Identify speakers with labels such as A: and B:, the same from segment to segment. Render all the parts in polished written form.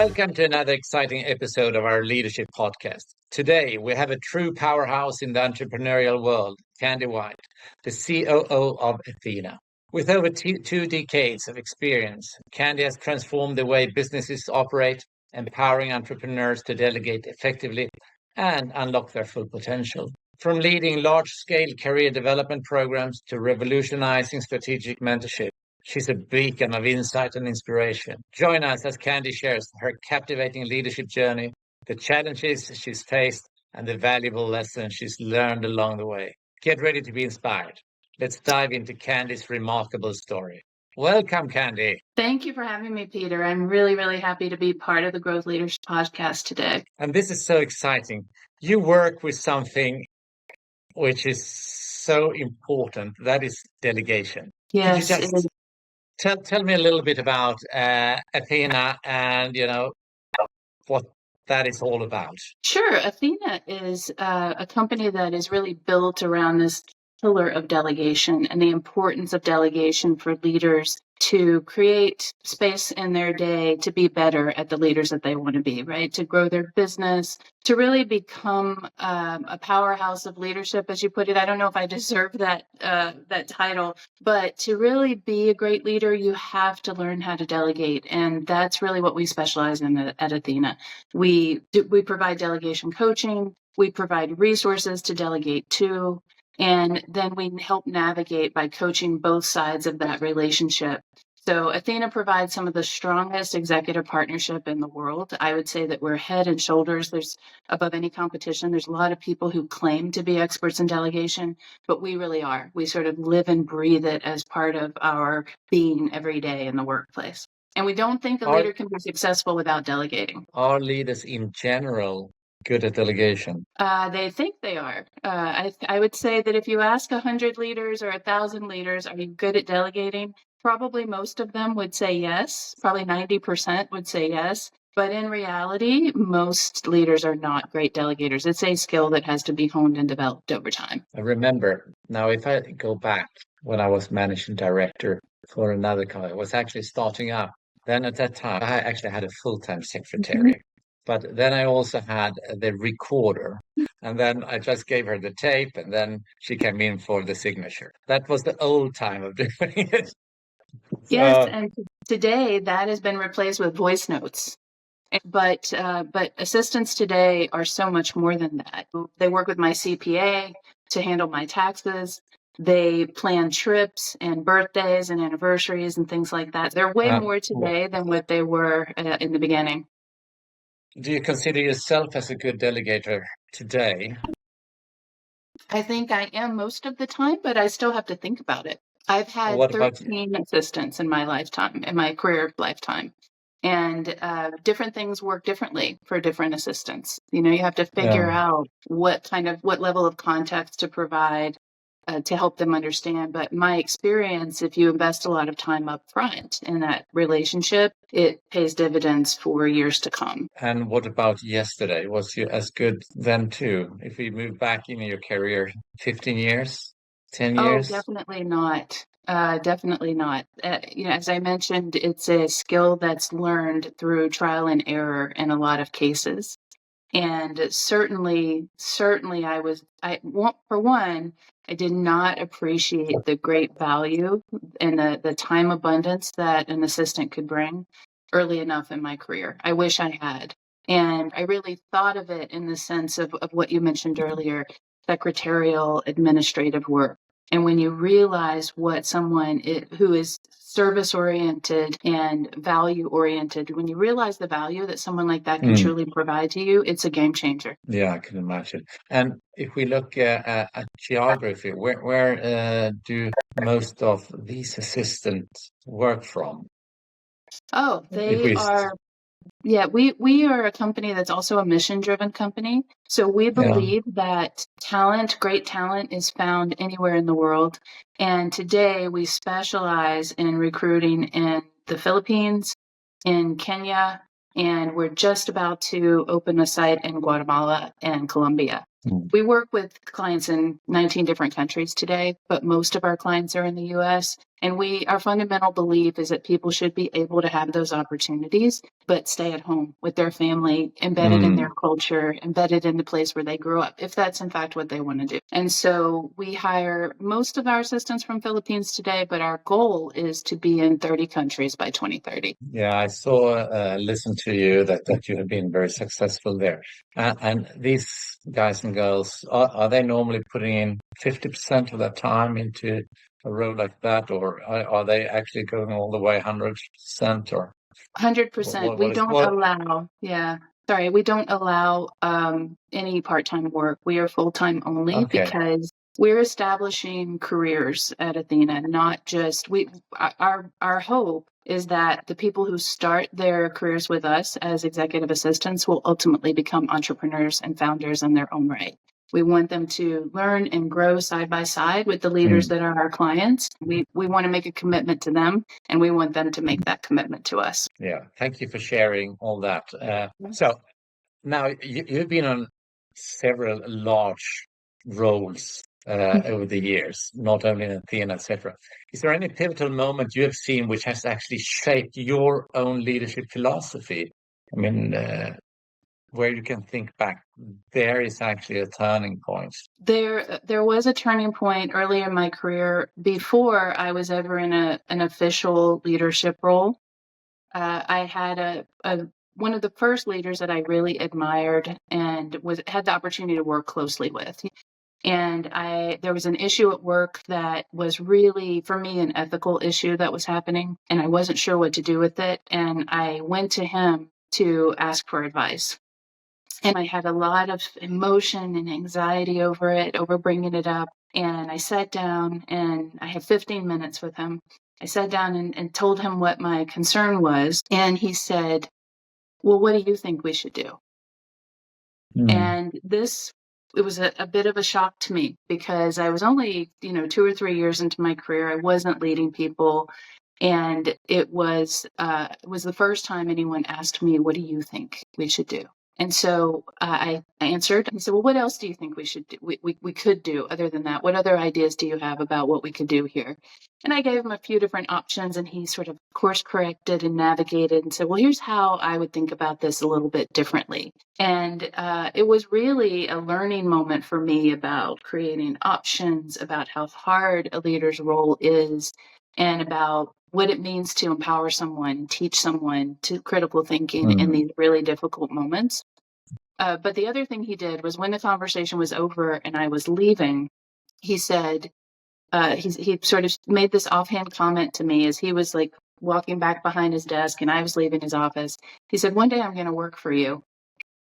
A: Welcome to another exciting episode of our leadership podcast. Today, we have a true powerhouse in the entrepreneurial world, Kandy White, the COO of Athena. With over two decades of experience, Kandy has transformed the way businesses operate, empowering entrepreneurs to delegate effectively and unlock their full potential. From leading large-scale career development programs to revolutionizing strategic mentorship, she's a beacon of insight and inspiration. Join us as Kandy shares her captivating leadership journey, the challenges she's faced, and the valuable lessons she's learned along the way. Get ready to be inspired. Let's dive into Kandy's remarkable story. Welcome, Kandy.
B: Thank you for having me, Peter. I'm really, really happy to be part of the Growth Leaders podcast today.
A: And this is so exciting. You work with something which is so important, that is delegation.
B: Yes,
A: Could you just tell me a little bit about Athena and, what that is all about?
B: Sure. Athena is a company that is really built around this pillar of delegation and the importance of delegation for leaders to create space in their day to be better at the leaders that they want to be, right? To grow their business, to really become a powerhouse of leadership, as you put it. I don't know if I deserve that title, but to really be a great leader, you have to learn how to delegate, and that's really what we specialize in at Athena. We provide delegation coaching, we provide resources to delegate to, and then we help navigate by coaching both sides of that relationship. So Athena provides some of the strongest executive partnership in the world. I would say that we're head and shoulders. There's above any competition. There's a lot of people who claim to be experts in delegation, but we really are. We sort of live and breathe it as part of our being every day in the workplace. And we don't think a leader can be successful without delegating.
A: Are leaders in general good at delegation?
B: They think they are. I would say that if you ask 100 leaders or 1,000 leaders, are you good at delegating? Probably most of them would say yes. Probably 90% would say yes. But in reality, most leaders are not great delegators. It's a skill that has to be honed and developed over time.
A: I remember now, if I go back when I was managing director for another company, I was actually starting up. Then at that time, I actually had a full-time secretary. But then I also had the recorder, and then I just gave her the tape, and then she came in for the signature. That was the old time of doing it.
B: Yes, and today that has been replaced with voice notes. But assistants today are so much more than that. They work with my CPA to handle my taxes. They plan trips and birthdays and anniversaries and things like that. They're way more today than what they were in the beginning.
A: Do you consider yourself as a good delegator today?
B: I think I am most of the time, but I still have to think about it. I've had 13 assistants in my lifetime, in my career lifetime. And different things work differently for different assistants. You have to figure out what level of context to provide to help them understand. But my experience, if you invest a lot of time up front in that relationship, it pays dividends for years to come.
A: And what about yesterday? Was you as good then too? If we move back in your career, 15 years, 10 years?
B: Oh, definitely not. Definitely not. As I mentioned, it's a skill that's learned through trial and error in a lot of cases. And certainly I did not appreciate the great value and the time abundance that an assistant could bring early enough in my career. I wish I had. And I really thought of it in the sense of what you mentioned earlier, secretarial administrative work. And when you realize what someone who is service-oriented and value-oriented, when you realize the value that someone like that can truly provide to you, it's a game changer.
A: Yeah, I can imagine. And if we look at geography, where do most of these assistants work from?
B: Oh, they are... Yeah, we are a company that's also a mission-driven company. So we believe that great talent is found anywhere in the world. And today we specialize in recruiting in the Philippines, in Kenya, and we're just about to open a site in Guatemala and Colombia. We work with clients in 19 different countries today, but most of our clients are in the U.S. And our fundamental belief is that people should be able to have those opportunities, but stay at home with their family, embedded in their culture, embedded in the place where they grew up, if that's in fact what they want to do. And so we hire most of our assistants from Philippines today, but our goal is to be in 30 countries by 2030.
A: Yeah, I saw, listen to you that you have been very successful there. And these guys and girls, are they normally putting in 50% of their time into a role like that, or are they actually going all the way 100%, or
B: 100%. We
A: what is
B: don't
A: what?
B: allow, yeah. Sorry, we don't allow any part-time work. We are full-time only
A: Okay.
B: because we're establishing careers at Athena, not just our hope is that the people who start their careers with us as executive assistants will ultimately become entrepreneurs and founders in their own right. We want them to learn and grow side by side with the leaders that are our clients. We want to make a commitment to them, and we want them to make that commitment to us.
A: Yeah, thank you for sharing all that. So now you've been on several large roles over the years, not only in Athena, etc. Is there any pivotal moment you have seen which has actually shaped your own leadership philosophy? I mean, where you can think back, there is actually a turning point.
B: There was a turning point early in my career before I was ever in an official leadership role. I had one of the first leaders that I really admired and had the opportunity to work closely with. And there was an issue at work that was really, for me, an ethical issue that was happening, and I wasn't sure what to do with it. And I went to him to ask for advice. And I had a lot of emotion and anxiety over bringing it up. And I sat down and I had 15 minutes with him. I sat down and told him what my concern was. And he said, well, what do you think we should do? And it was a bit of a shock to me because I was only, 2 or 3 years into my career. I wasn't leading people. And it was the first time anyone asked me, what do you think we should do? And so I answered and said, well, what else do you think we should do? We could do other than that? What other ideas do you have about what we could do here? And I gave him a few different options, and he sort of course corrected and navigated and said, well, here's how I would think about this a little bit differently. And it was really a learning moment for me about creating options, about how hard a leader's role is, and about what it means to empower someone, teach someone to critical thinking in these really difficult moments. But the other thing he did was when the conversation was over and I was leaving, he said, he sort of made this offhand comment to me as he was like walking back behind his desk and I was leaving his office. He said, one day I'm going to work for you.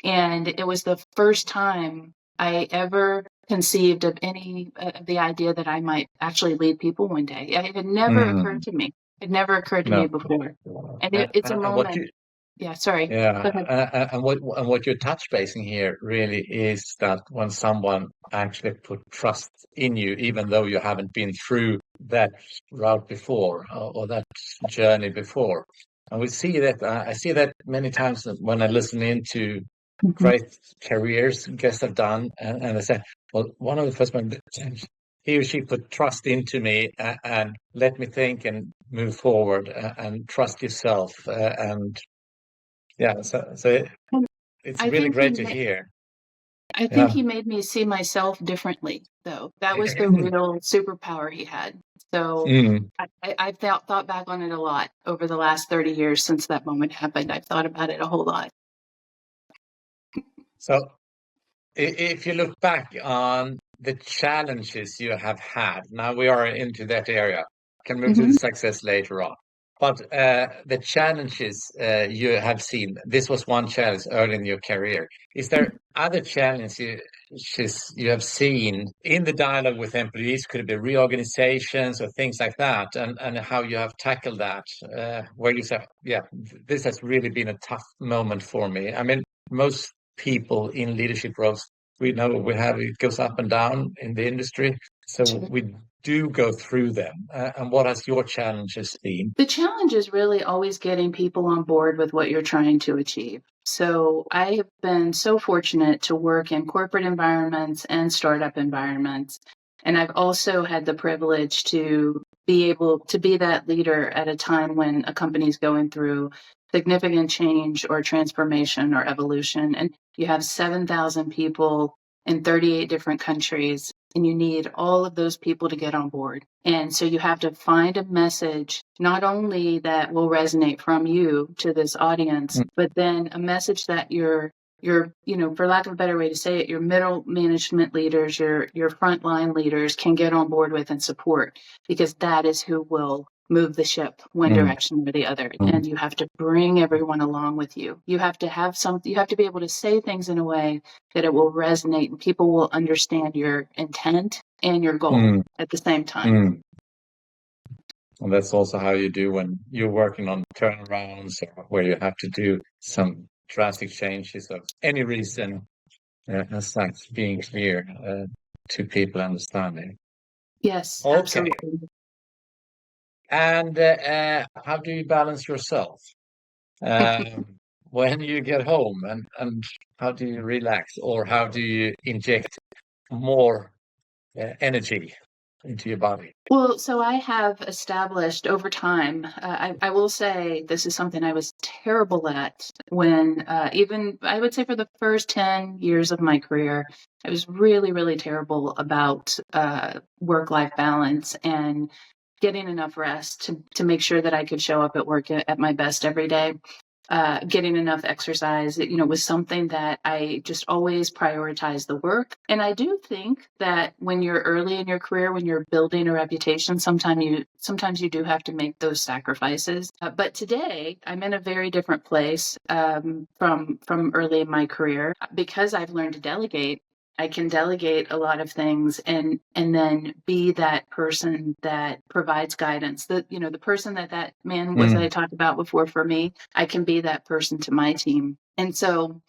B: And it was the first time I ever conceived of the idea that I might actually lead people one day. It had never occurred to me. It never occurred to me
A: No.
B: before. And it's a
A: And what
B: moment.
A: you
B: Yeah, sorry. Go
A: Yeah,
B: ahead.
A: and what you're touch basing here really is that when someone actually put trust in you, even though you haven't been through that route before or that journey before, and we see that I see that many times when I listen into
B: Mhm.
A: great careers guests have done, and they say, well, one of the first ones, he or she put trust into me and let me think and move forward and trust yourself and yeah, it's
B: I
A: really
B: think
A: great to hear.
B: I think
A: Yeah.
B: he made me see myself differently, though. That was the real superpower he had. So
A: Mm.
B: I've thought back on it a lot over the last 30 years since that moment happened. I've thought about it a whole lot.
A: So if you look back on the challenges you have had, now we are into that area. Can move to the
B: Mhm.
A: success later on. But the challenges you have seen, this was one challenge early in your career. Is there other challenges you have seen in the dialogue with employees? Could it be reorganizations or things like that? And how you have tackled that, where you say, yeah, this has really been a tough moment for me. I mean, most people in leadership roles, we know it goes up and down in the industry. So we do go through them. And what has your challenges been?
B: The challenge is really always getting people on board with what you're trying to achieve. So I have been so fortunate to work in corporate environments and startup environments. And I've also had the privilege to be able to be that leader at a time when a company is going through significant change or transformation or evolution, and you have 7,000 people in 38 different countries, and you need all of those people to get on board. And so you have to find a message, not only that will resonate from you to this audience, but then a message that your, for lack of a better way to say it, your middle management leaders, your frontline leaders can get on board with and support, because that is who will move the ship one direction or the other. And you have to bring everyone along with you. You have to have you have to be able to say things in a way that it will resonate and people will understand your intent and your goal at the same time.
A: And that's also how you do when you're working on turnarounds, or where you have to do some drastic changes of any reason. As like being clear to people understanding.
B: Yes,
A: Okay.
B: absolutely.
A: And how do you balance yourself when you get home, and how do you relax, or how do you inject more energy into your body?
B: Well, so I have established over time, I will say this is something I was terrible at when, even I would say for the first 10 years of my career, I was really, really terrible about work-life balance and getting enough rest to make sure that I could show up at work at my best every day. Getting enough exercise, was something that I just always prioritized the work. And I do think that when you're early in your career, when you're building a reputation, sometimes you do have to make those sacrifices. But today, I'm in a very different place from early in my career, because I've learned to delegate. I can delegate a lot of things and then be that person that provides guidance. The person that man was that I talked about before for me, I can be that person to my team. And so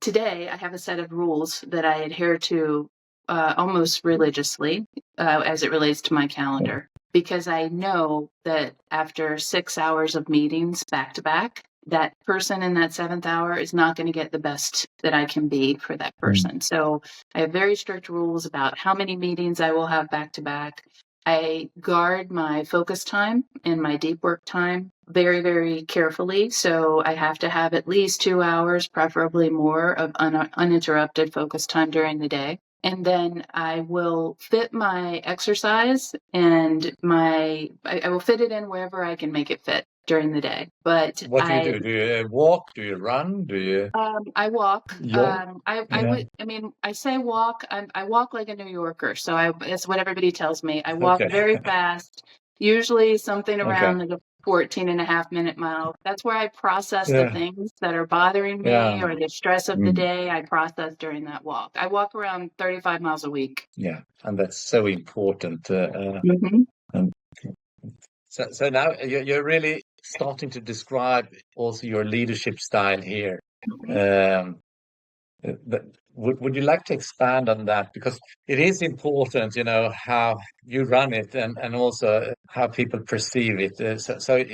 B: today I have a set of rules that I adhere to almost religiously as it relates to my calendar, because I know that after 6 hours of meetings back to back, that person in that 7th hour is not going to get the best that I can be for that person. So I have very strict rules about how many meetings I will have back to back. I guard my focus time and my deep work time very, very carefully. So I have to have at least 2 hours, preferably more, of uninterrupted focus time during the day. And then I will fit my exercise and I will fit it in wherever I can make it fit during the day. But
A: what do you do? Do you walk? Do you run? Do you?
B: I walk.
A: Jog?
B: I say walk. I walk like a New Yorker. So it's what everybody tells me. I walk very fast, usually something around like a 14.5-minute mile. That's where I process the things that are bothering me or the stress of the day. I process during that walk. I walk around 35 miles a week.
A: Yeah, and that's so important. And so now you're really starting to describe also your leadership style here. But would you like to expand on that? Because it is important, how you run it, and also how people perceive it. So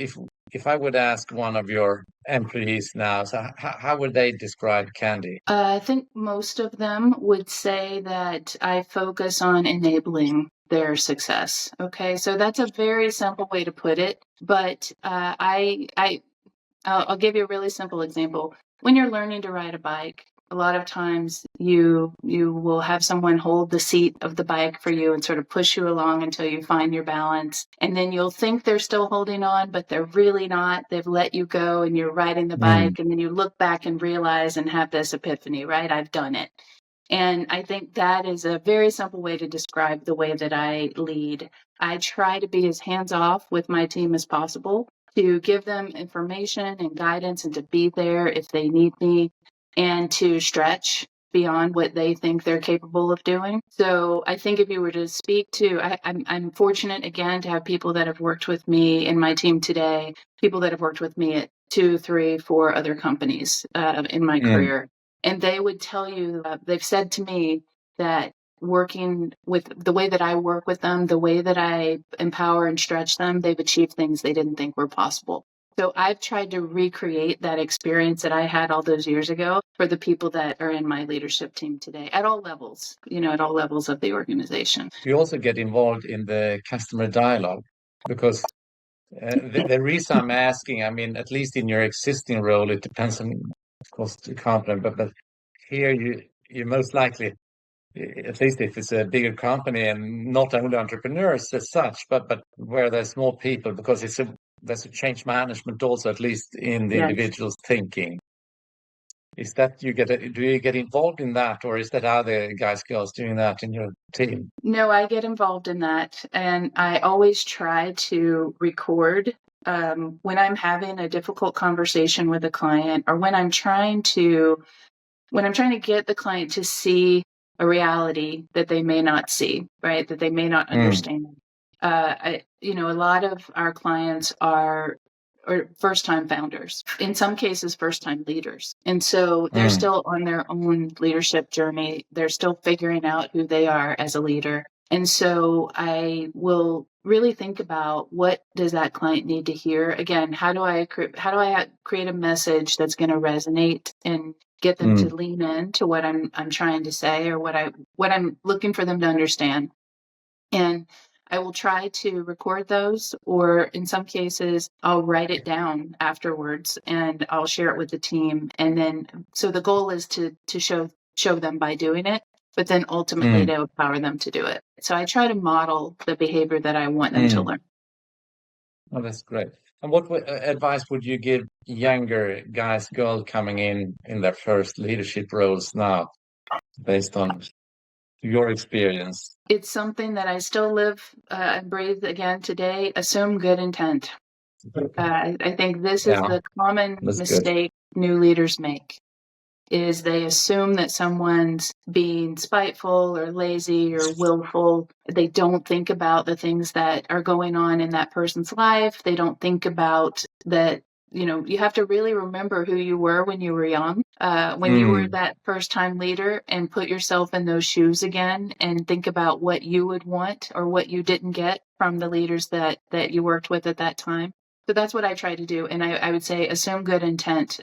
A: if I would ask one of your employees now, so how would they describe Kandy?
B: I think most of them would say that I focus on enabling their success. Okay, so that's a very simple way to put it, but I'll give you a really simple example. When you're learning to ride a bike, a lot of times you will have someone hold the seat of the bike for you and sort of push you along until you find your balance. And then you'll think they're still holding on, but they're really not. They've let you go and you're riding the bike. And then you look back and realize and have this epiphany, right? I've done it. And I think that is a very simple way to describe the way that I lead. I try to be as hands-off with my team as possible, to give them information and guidance and to be there if they need me, and to stretch beyond what they think they're capable of doing. So I think if you were to speak to, I'm fortunate again to have people that have worked with me in my team today, people that have worked with me at 2, 3, 4 other companies in my career. And they would tell you, they've said to me that working with the way that I work with them, the way that I empower and stretch them, they've achieved things they didn't think were possible. So I've tried to recreate that experience that I had all those years ago for the people that are in my leadership team today at all levels, at all levels of the organization.
A: You also get involved in the customer dialogue because the reason I'm asking, I mean, at least in your existing role, it depends on, of course, the company, but here you most likely, at least if it's a bigger company and not only entrepreneurs as such, but where there's more people, because there's a change management also, at least in the
B: Yes.
A: individual's thinking. Is that do you get involved in that, or is that other guys, girls doing that in your team?
B: No, I get involved in that, and I always try to record when I'm having a difficult conversation with a client, or when I'm trying to get the client to see a reality that they may not see, right? That they may not understand. A lot of our clients are first-time founders, in some cases first-time leaders, and so they're still on their own leadership journey. They're still figuring out who they are as a leader, and so I will really think about, what does that client need to hear? Again, how do I create a message that's going to resonate and get them to lean in to what I'm trying to say, or what I'm looking for them to understand. And I will try to record those, or in some cases, I'll write it down afterwards and I'll share it with the team. And then, so the goal is to show them by doing it, but then ultimately to empower them to do it. So I try to model the behavior that I want them to learn.
A: Oh, that's great. And what advice would you give younger guys, girls coming in their first leadership roles now, based on your experience?
B: It's something that I still live and breathe again today. Assume good intent. I think this is the common mistake new leaders make, is they assume that someone's being spiteful or lazy or willful. They don't think about the things that are going on in that person's life. They don't think about that. You have to really remember who you were when you were young, when you were that first-time leader, and put yourself in those shoes again and think about what you would want or what you didn't get from the leaders that you worked with at that time. So that's what I try to do. And I would say assume good intent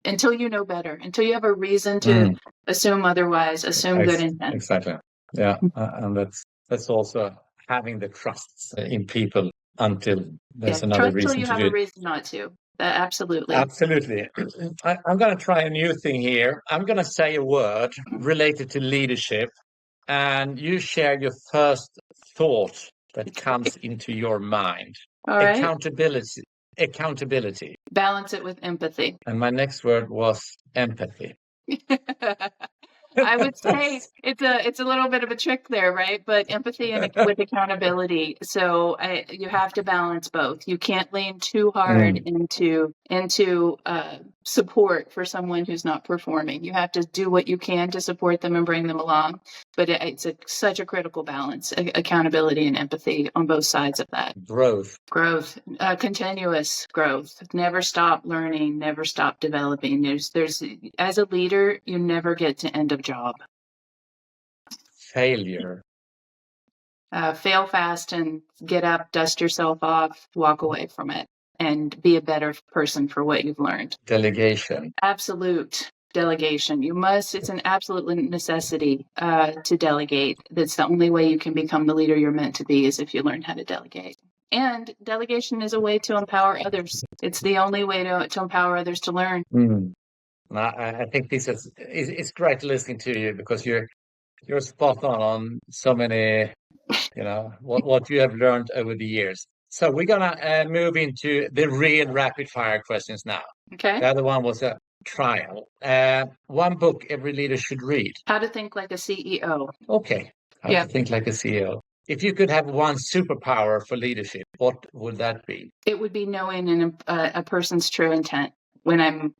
B: until you know better, until you have a reason to assume otherwise. Assume good intent.
A: Exactly. Yeah. And that's also having the trust in people until there's another
B: trust
A: reason
B: till you
A: to
B: have
A: do
B: a
A: it.
B: reason not to. Absolutely.
A: Absolutely. I'm going to try a new thing here. I'm going to say a word related to leadership, and you share your first thought that comes into your mind.
B: All right.
A: Accountability. Accountability.
B: Balance it with empathy.
A: And my next word was empathy.
B: I would say it's a little bit of a trick there, right? But empathy and with accountability. So you have to balance both. You can't lean too hard into support for someone who's not performing. You have to do what you can to support them and bring them along. But it's such a critical balance: accountability and empathy on both sides of that.
A: Growth,
B: continuous growth. Never stop learning. Never stop developing. There's as a leader, you never get to end of job.
A: failure.
B: Fail fast and get up, dust yourself off, walk away from it, and be a better person for what you've learned.
A: Delegation.
B: Absolute delegation. It's an absolute necessity to delegate. That's the only way you can become the leader you're meant to be, is if you learn how to delegate. And delegation is a way to empower others. It's the only way to empower others to learn.
A: I think this it's great listening to you, because you're spot on so many, what you have learned over the years. So we're gonna move into the real rapid fire questions now.
B: Okay.
A: The other one was a trial. One book every leader should read.
B: How to Think Like a CEO.
A: Okay. How to Think Like a CEO. If you could have one superpower for leadership, what would that be?
B: It would be knowing a person's true intent when I'm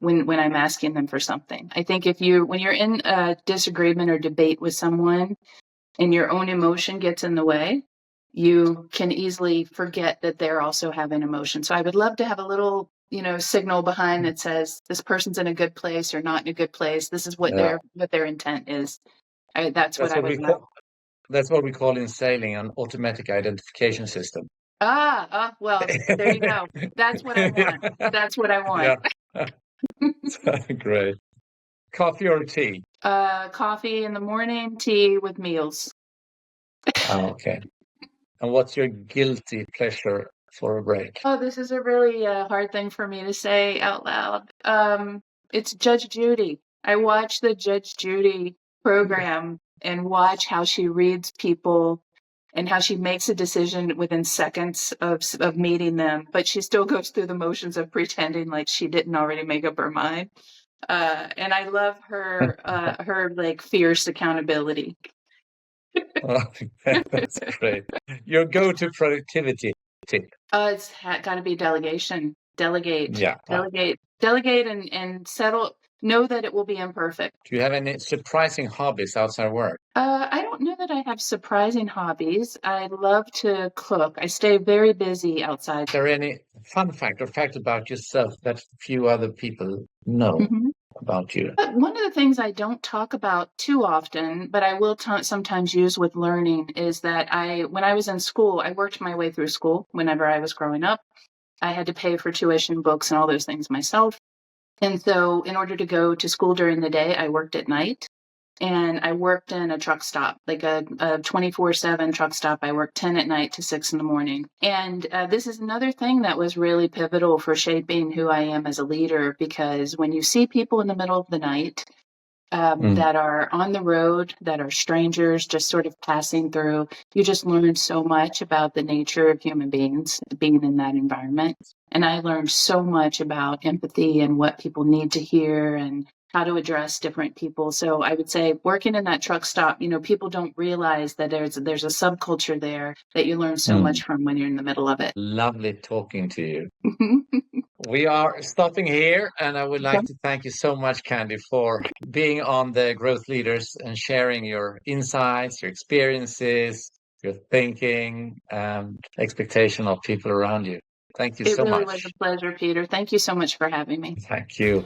B: asking them for something. I think when you're in a disagreement or debate with someone and your own emotion gets in the way, you can easily forget that they're also having emotion. So I would love to have a little, signal behind that says this person's in a good place or not in a good place. This is what their intent is. That's what I would know.
A: That's what we call in sailing an automatic identification system.
B: Well, there you go. That's what I want. That's what I want.
A: Yeah. Great. Coffee or tea?
B: Coffee in the morning, tea with meals.
A: Okay. And what's your guilty pleasure for a break?
B: Oh, this is a really hard thing for me to say out loud. It's Judge Judy. I watch the Judge Judy program and watch how she reads people and how she makes a decision within seconds of meeting them, but she still goes through the motions of pretending like she didn't already make up her mind. And I love her like fierce accountability.
A: That's great. Your go-to productivity tip.
B: It's got to be delegation. Delegate,
A: Yeah.
B: delegate, and settle. Know that it will be imperfect.
A: Do you have any surprising hobbies outside work?
B: I don't know that I have surprising hobbies. I love to cook. I stay very busy outside.
A: Is there any fun fact or fact about yourself that few other people know
B: Mhm.
A: about you?
B: But one of the things I don't talk about too often, but I will sometimes use with learning, is that when I was in school, I worked my way through school whenever I was growing up. I had to pay for tuition, books, and all those things myself. And so in order to go to school during the day, I worked at night. And I worked in a truck stop, like a 24/7 truck stop. I worked 10 at night to 6 in the morning. And this is another thing that was really pivotal for shaping who I am as a leader, because when you see people in the middle of the night that are on the road, that are strangers, just sort of passing through, you just learn so much about the nature of human beings being in that environment. And I learned so much about empathy and what people need to hear and how to address different people. So I would say working in that truck stop, people don't realize that there's a subculture there that you learn so much from when you're in the middle of it.
A: Lovely talking to you. We are stopping here, and I would like to thank you so much, Kandy, for being on the Growth Leaders and sharing your insights, your experiences, your thinking, and expectation of people around you. Thank you
B: It
A: so
B: really
A: much.
B: was a pleasure, Peter. Thank you so much for having me.
A: Thank you.